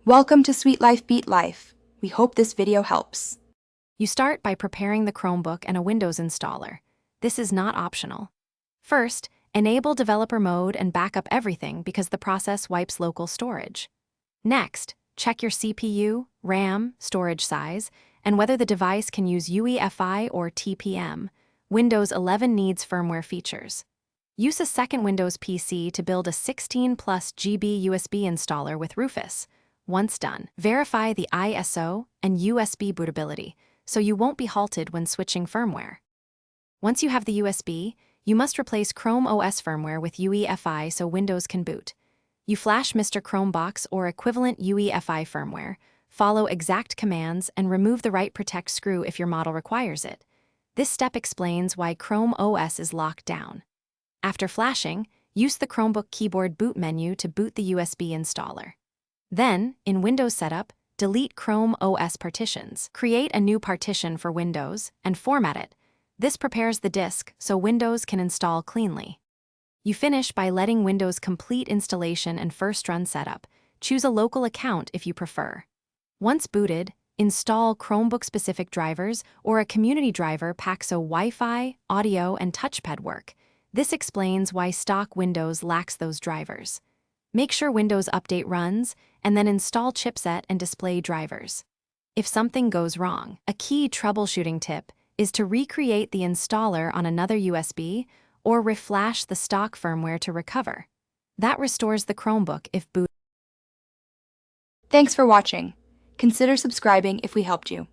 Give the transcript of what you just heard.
Welcome to Sweet Life Beat Life. We hope this video helps. You start by preparing the Chromebook and a Windows installer. This is not optional. First, enable developer mode and back up everything because the process wipes local storage. Next, check your CPU, RAM, storage size, and whether the device can use UEFI or TPM. Windows 11 needs firmware features. Use a second Windows PC to build a 16 plus GB USB installer with Rufus. Once done, verify the ISO and USB bootability, so you won't be halted when switching firmware. Once you have the USB, you must replace Chrome OS firmware with UEFI so Windows can boot. You flash Mr. Chromebox or equivalent UEFI firmware, follow exact commands, and remove the right protect screw if your model requires it. This step explains why Chrome OS is locked down. After flashing, use the Chromebook keyboard boot menu to boot the USB installer. Then, in Windows Setup, delete Chrome OS partitions. Create a new partition for Windows and format it. This prepares the disk so Windows can install cleanly. You finish by letting Windows complete installation and first run setup. Choose a local account if you prefer. Once booted, install Chromebook-specific drivers or a community driver pack so Wi-Fi, audio, and touchpad work. This explains why stock Windows lacks those drivers. Make sure Windows Update runs, and then install chipset and display drivers. If something goes wrong, a key troubleshooting tip is to recreate the installer on another USB or reflash the stock firmware to recover. That restores the Chromebook if booted. Thanks for watching. Consider subscribing if we helped you.